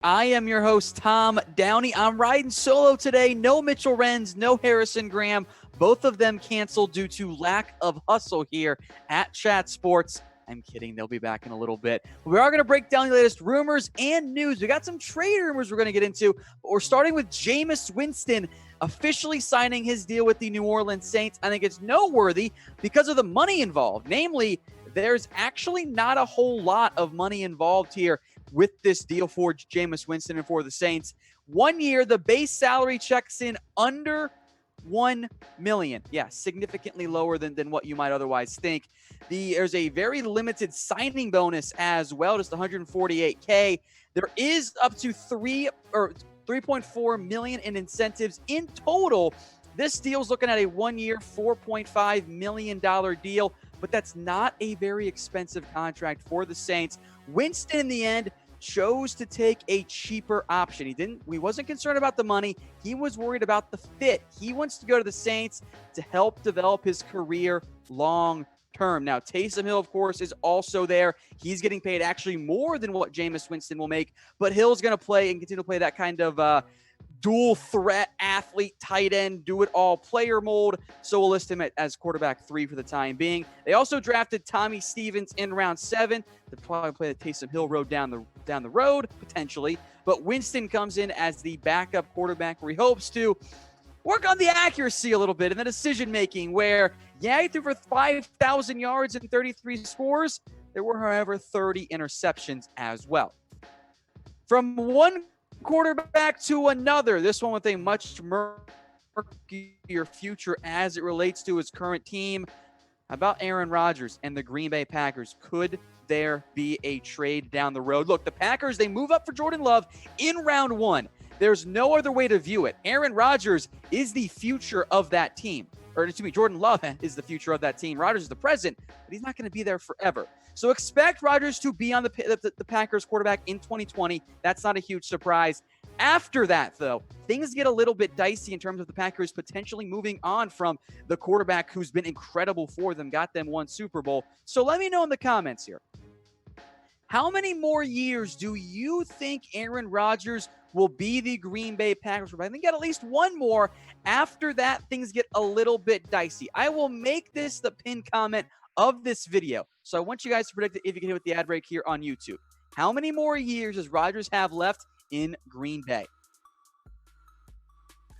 I am your host, Tom Downey. I'm riding solo today. No Mitchell Renz, no Harrison Graham. Both of them canceled due to lack of hustle here at Chat Sports. I'm kidding. They'll be back in a little bit. We are going to break down the latest rumors and news. We got some trade rumors we're going to get into, but we're starting with Jameis Winston officially signing his deal with the New Orleans Saints. I think it's noteworthy because of the money involved. Namely, there's actually not a whole lot of money involved here with this deal for Jameis Winston and for the Saints. 1 year, the base salary checks in under $1 million. Yeah, significantly lower than what you might otherwise think. There's a very limited signing bonus as well, just $148K. There is up to $3.4 million in incentives in total. This deal's looking at a 1 year, $4.5 million deal, but that's not a very expensive contract for the Saints. Winston, in the end, chose to take a cheaper option. He wasn't concerned about the money. He was worried about the fit. He wants to go to the Saints to help develop his career long term. Now, Taysom Hill, of course, is also there. He's getting paid actually more than what Jameis Winston will make, but Hill's going to play and continue to play that kind of dual threat athlete, tight end, do it all player mold. So we'll list him as quarterback 3 for the time being. They also drafted Tommy Stevens in round 7. They'll probably play the Taysom Hill road down the road potentially, but Winston comes in as the backup quarterback where he hopes to work on the accuracy a little bit and the decision making where, yeah, he threw for 5,000 yards and 33 scores. There were, however, 30 interceptions as well. From one quarterback to another, this one with a much murkier future as it relates to his current team. About Aaron Rodgers and the Green Bay Packers. Could there be a trade down the road? Look, the Packers, they move up for Jordan Love in round 1. There's no other way to view it. Aaron Rodgers is the future of that team. Or excuse me, Jordan Love is the future of that team. Rodgers is the present, but he's not going to be there forever. So expect Rodgers to be on the Packers quarterback in 2020. That's not a huge surprise. After that, though, things get a little bit dicey in terms of the Packers potentially moving on from the quarterback who's been incredible for them, got them one Super Bowl. So let me know in the comments here. How many more years do you think Aaron Rodgers will be the Green Bay Packers? I think at least one more. After that, things get a little bit dicey. I will make this the pinned comment of this video. So I want you guys to predict it if you can hit with the ad break here on YouTube. How many more years does Rodgers have left in Green Bay?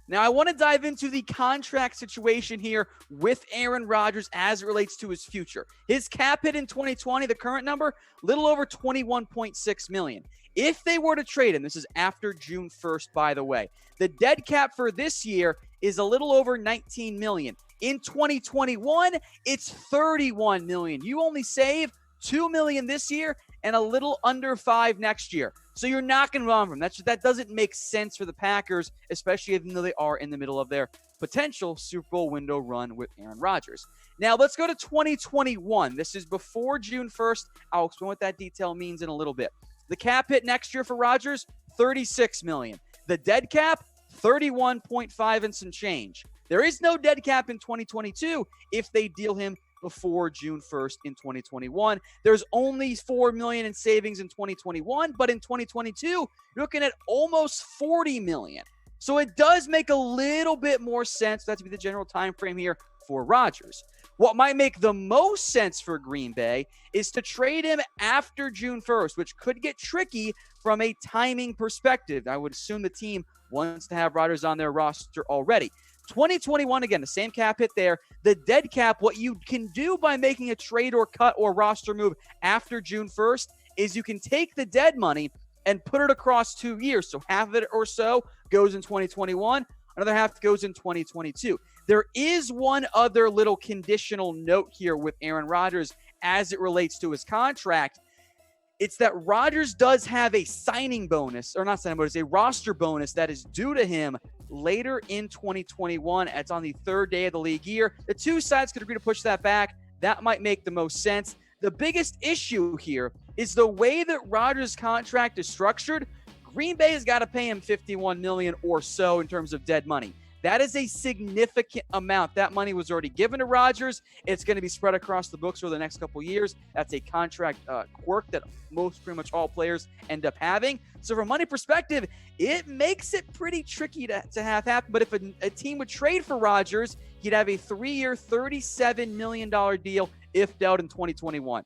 Now, I want to dive into the contract situation here with Aaron Rodgers as it relates to his future. His cap hit in 2020, the current number, little over $21.6 million. If they were to trade him, this is after June 1st, by the way, the dead cap for this year is a little over $19 million. In 2021, it's $31 million. You only save $2 million this year and a little under $5 million next year. So you're not going to move on from that. That doesn't make sense for the Packers, especially even though they are in the middle of their potential Super Bowl window run with Aaron Rodgers. Now let's go to 2021. This is before June 1st. I'll explain what that detail means in a little bit. The cap hit next year for Rodgers, $36 million. The dead cap, $31.5 and some change. There is no dead cap in 2022 if they deal him before June 1st in 2021. There's only $4 million in savings in 2021, but in 2022, you're looking at almost $40 million. So it does make a little bit more sense. That to be the general time frame here for Rodgers. What might make the most sense for Green Bay is to trade him after June 1st, which could get tricky from a timing perspective. I would assume the team wants to have Rodgers on their roster already. 2021, again, the same cap hit there. The dead cap, what you can do by making a trade or cut or roster move after June 1st is you can take the dead money and put it across 2 years. So half of it or so goes in 2021, another half goes in 2022. There is one other little conditional note here with Aaron Rodgers as it relates to his contract. It's that Rodgers does have a signing bonus, or not signing bonus, a roster bonus that is due to him later in 2021. It's on the 3rd day of the league year. The two sides could agree to push that back. That might make the most sense. The biggest issue here is the way that Rodgers' contract is structured. Green Bay has got to pay him $51 million or so in terms of dead money. That is a significant amount. That money was already given to Rodgers. It's going to be spread across the books for the next couple years. That's a contract quirk that pretty much all players end up having. So from a money perspective, it makes it pretty tricky to have happen. But if a team would trade for Rodgers, he'd have a 3-year, $37 million deal if dealt in 2021.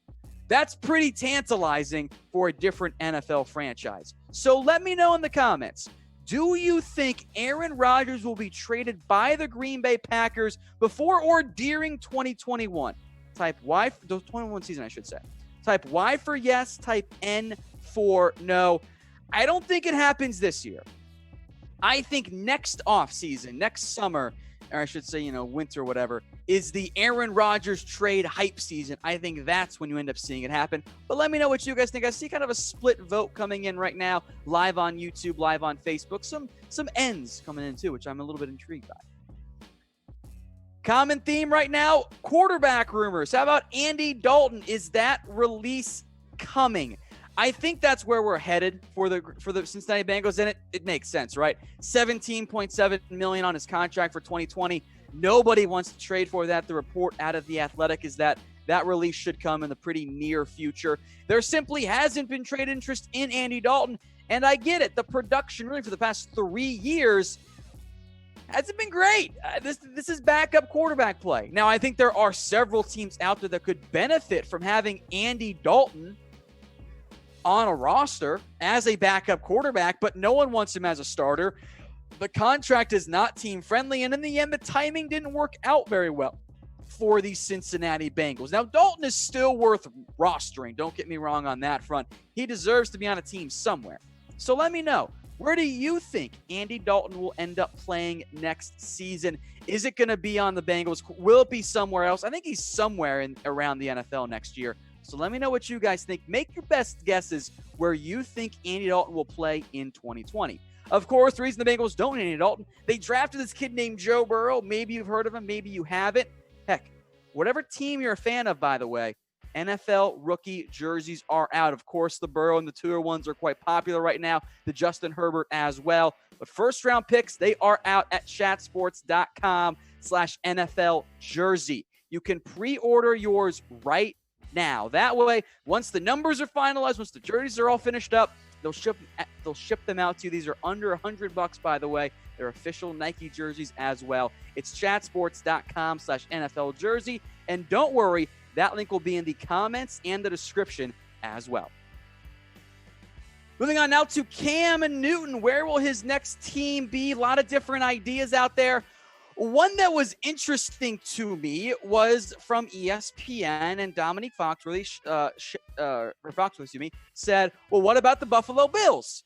That's pretty tantalizing for a different NFL franchise. So let me know in the comments. Do you think Aaron Rodgers will be traded by the Green Bay Packers before or during 2021? Type Y, the 21 season, I should say. Type Y for yes, type N for no. I don't think it happens this year. I think next offseason, next summer, or I should say, winter or whatever, is the Aaron Rodgers trade hype season. I think that's when you end up seeing it happen. But let me know what you guys think. I see kind of a split vote coming in right now, live on YouTube, live on Facebook. Some N's coming in too, which I'm a little bit intrigued by. Common theme right now, quarterback rumors. How about Andy Dalton? Is that release coming? I think that's where we're headed for the Cincinnati Bengals, and it makes sense, right? $17.7 million on his contract for 2020. Nobody wants to trade for that. The report out of The Athletic is that release should come in the pretty near future. There simply hasn't been trade interest in Andy Dalton, and I get it. The production really for the past 3 years hasn't been great. This is backup quarterback play. Now, I think there are several teams out there that could benefit from having Andy Dalton on a roster as a backup quarterback, but no one wants him as a starter. The contract is not team friendly, and in the end, the timing didn't work out very well for the Cincinnati Bengals. Now, Dalton is still worth rostering. Don't get me wrong on that front. He deserves to be on a team somewhere. So let me know, where do you think Andy Dalton will end up playing next season? Is it going to be on the Bengals? Will it be somewhere else? I think he's somewhere around the NFL next year. So let me know what you guys think. Make your best guesses where you think Andy Dalton will play in 2020. Of course, the reason the Bengals don't need Andy Dalton, they drafted this kid named Joe Burrow. Maybe you've heard of him. Maybe you haven't. Heck, whatever team you're a fan of, by the way, NFL rookie jerseys are out. Of course, the Burrow and the Tua ones are quite popular right now. The Justin Herbert as well. But first-round picks, they are out at chatsports.com/NFL jersey. You can pre-order yours right now. That way, once the numbers are finalized, once the jerseys are all finished up, they'll ship them out to you. These are under $100, by the way. They're official Nike jerseys as well. It's chatsports.com/NFL jersey. And don't worry, that link will be in the comments and the description as well. Moving on now to Cam Newton. Where will his next team be? A lot of different ideas out there. One that was interesting to me was from ESPN, and Dominique Foxworthy, said, well, what about the Buffalo Bills?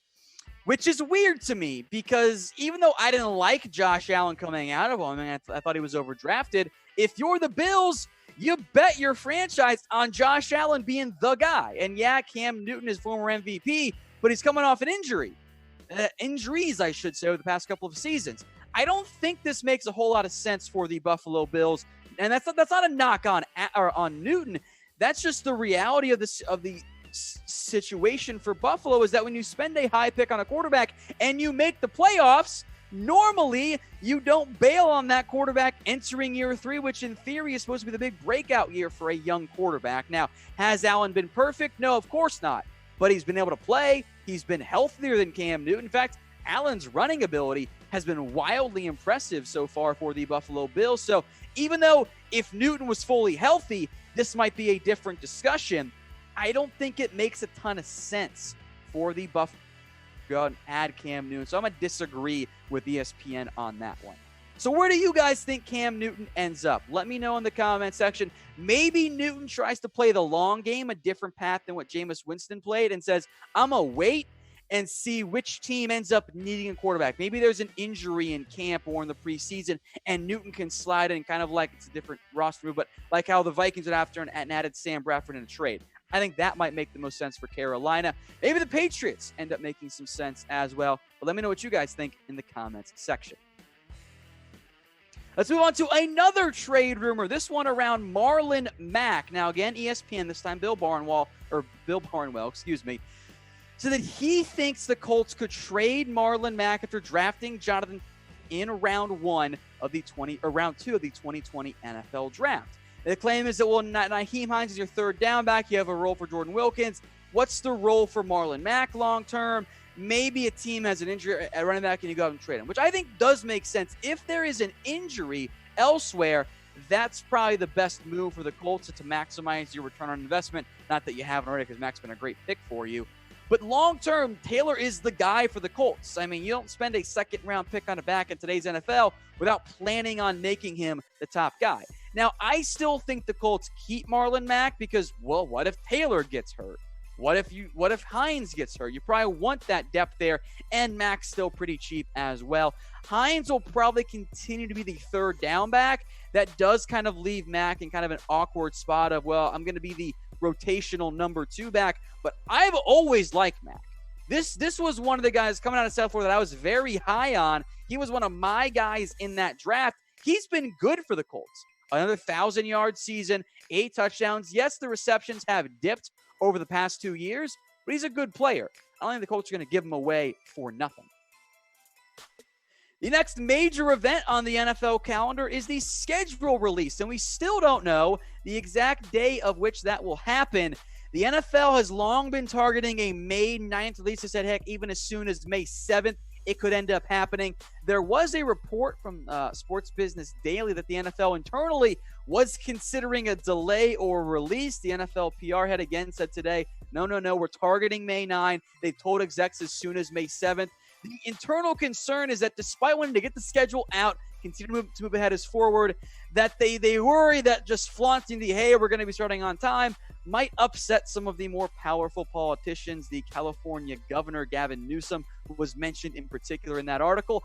Which is weird to me because even though I didn't like Josh Allen coming out of him, and I thought he was overdrafted, if you're the Bills, you bet your franchise on Josh Allen being the guy. And yeah, Cam Newton is former MVP, but he's coming off an injury. Injuries, I should say, over the past couple of seasons. I don't think this makes a whole lot of sense for the Buffalo Bills, and that's not a knock on Newton. That's just the reality of the situation for Buffalo, is that when you spend a high pick on a quarterback and you make the playoffs, normally you don't bail on that quarterback entering year 3, which in theory is supposed to be the big breakout year for a young quarterback. Now, has Allen been perfect? No, of course not. But he's been able to play. He's been healthier than Cam Newton. In fact, Allen's running ability has been wildly impressive so far for the Buffalo Bills. So even though if Newton was fully healthy, this might be a different discussion, I don't think it makes a ton of sense for the Buffalo to go out and add Cam Newton. So I'm going to disagree with ESPN on that one. So where do you guys think Cam Newton ends up? Let me know in the comment section. Maybe Newton tries to play the long game, a different path than what Jameis Winston played, and says, I'm going to wait and see which team ends up needing a quarterback. Maybe there's an injury in camp or in the preseason, and Newton can slide in kind of like it's a different roster move, but like how the Vikings would after and added Sam Bradford in a trade. I think that might make the most sense for Carolina. Maybe the Patriots end up making some sense as well. But let me know what you guys think in the comments section. Let's move on to another trade rumor. This one around Marlon Mack. Now, again, ESPN, this time Bill Barnwell, so that he thinks the Colts could trade Marlon Mack after drafting Jonathan in round 1 of the round 2 of the 2020 NFL draft. The claim is that, well, Nyheim Hines is your third down back. You have a role for Jordan Wilkins. What's the role for Marlon Mack long term? Maybe a team has an injury at running back and you go out and trade him, which I think does make sense. If there is an injury elsewhere, that's probably the best move for the Colts to maximize your return on investment. Not that you haven't already, because Mack's been a great pick for you. But long-term, Taylor is the guy for the Colts. I mean, you don't spend a second-round pick on a back in today's NFL without planning on making him the top guy. Now, I still think the Colts keep Marlon Mack because, well, what if Taylor gets hurt? What if Hines gets hurt? You probably want that depth there, and Mack's still pretty cheap as well. Hines will probably continue to be the third down back. That does kind of leave Mack in kind of an awkward spot of, well, I'm going to be the rotational number 2 back, but I've always liked Mack. This was one of the guys coming out of South Florida that I was very high on. He was one of my guys in that draft. He's been good for the Colts. Another 1,000-yard season, 8 touchdowns. Yes, the receptions have dipped over the past 2 years, but he's a good player. I don't think the Colts are going to give him away for nothing. The next major event on the NFL calendar is the schedule release, and we still don't know the exact day of which that will happen. The NFL has long been targeting a May 9th release. They said, heck, even as soon as May 7th, it could end up happening. There was a report from Sports Business Daily that the NFL internally was considering a delay or release. The NFL PR head again said today, no, we're targeting May 9. They've told execs as soon as May 7th. The internal concern is that despite wanting to get the schedule out, continue to move ahead as forward, that they worry that just flaunting the, hey, we're going to be starting on time, might upset some of the more powerful politicians. The California governor, Gavin Newsom, was mentioned in particular in that article.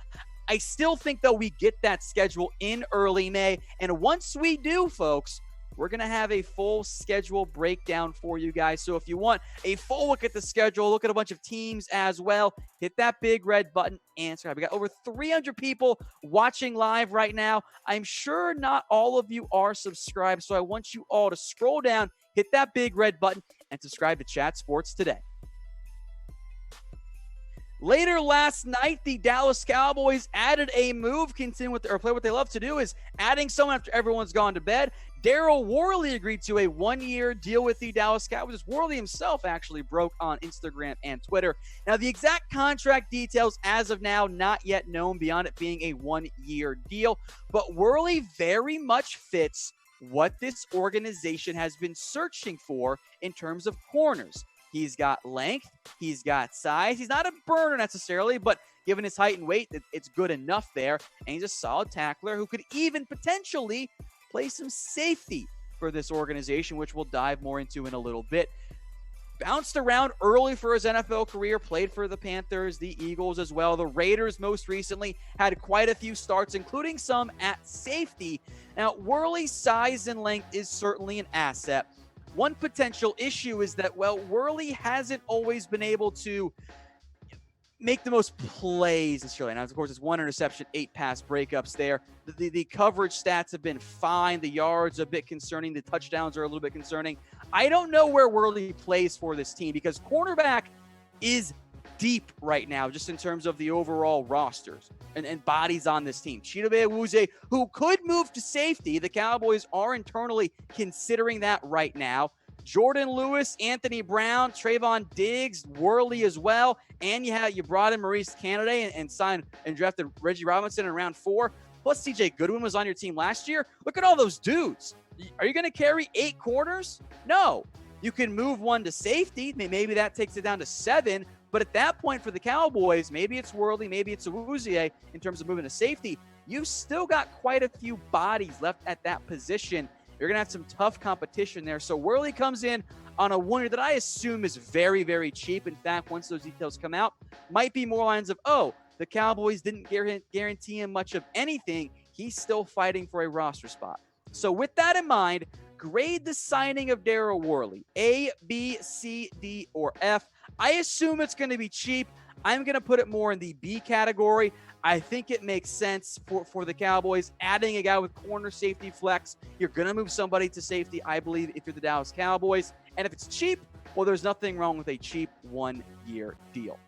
I still think, though, we get that schedule in early May. And once we do, folks, we're going to have a full schedule breakdown for you guys. So if you want a full look at the schedule, look at a bunch of teams as well, hit that big red button and subscribe. We got over 300 people watching live right now. I'm sure not all of you are subscribed, so I want you all to scroll down, hit that big red button, and subscribe to Chat Sports today. Later last night, the Dallas Cowboys added a move, continue with, or play what they love to do, is adding someone after everyone's gone to bed. Daryl Worley agreed to a 1-year deal with the Dallas Cowboys. Worley himself actually broke on Instagram and Twitter. Now, the exact contract details as of now not yet known beyond it being a 1-year deal, but Worley very much fits what this organization has been searching for in terms of corners. He's got length. He's got size. He's not a burner necessarily, but given his height and weight, it's good enough there. And he's a solid tackler who could even potentially play some safety for this organization, which we'll dive more into in a little bit. Bounced around early for his NFL career, played for the Panthers, the Eagles as well. The Raiders most recently had quite a few starts, including some at safety. Now, Worley's size and length is certainly an asset. One potential issue is that, well, Worley hasn't always been able to make the most plays necessarily. Now, of course, it's 1 interception, 8 pass breakups there. The coverage stats have been fine. The yards are a bit concerning. The touchdowns are a little bit concerning. I don't know where Worley plays for this team because cornerback is deep right now, just in terms of the overall rosters and bodies on this team. Chidobe Awuzie, who could move to safety. The Cowboys are internally considering that right now. Jordan Lewis, Anthony Brown, Trayvon Diggs, Worley as well. And you brought in Maurice Canady and signed and drafted Reggie Robinson in round 4. Plus CJ Goodwin was on your team last year. Look at all those dudes. Are you going to carry 8 corners? No. You can move 1 to safety. Maybe that takes it down to 7. But at that point for the Cowboys, maybe it's Worley, maybe it's Awuzie in terms of moving to safety. You've still got quite a few bodies left at that position. You're going to have some tough competition there. So Worley comes in on a 1-year that I assume is very, very cheap. In fact, once those details come out, might be more lines of, oh, the Cowboys didn't guarantee him much of anything. He's still fighting for a roster spot. So with that in mind, grade the signing of Daryl Worley, A, B, C, D, or F. I assume it's going to be cheap. I'm going to put it more in the B category. I think it makes sense for the Cowboys. Adding a guy with corner safety flex, you're going to move somebody to safety, I believe, if you're the Dallas Cowboys. And if it's cheap, well, there's nothing wrong with a cheap 1-year deal.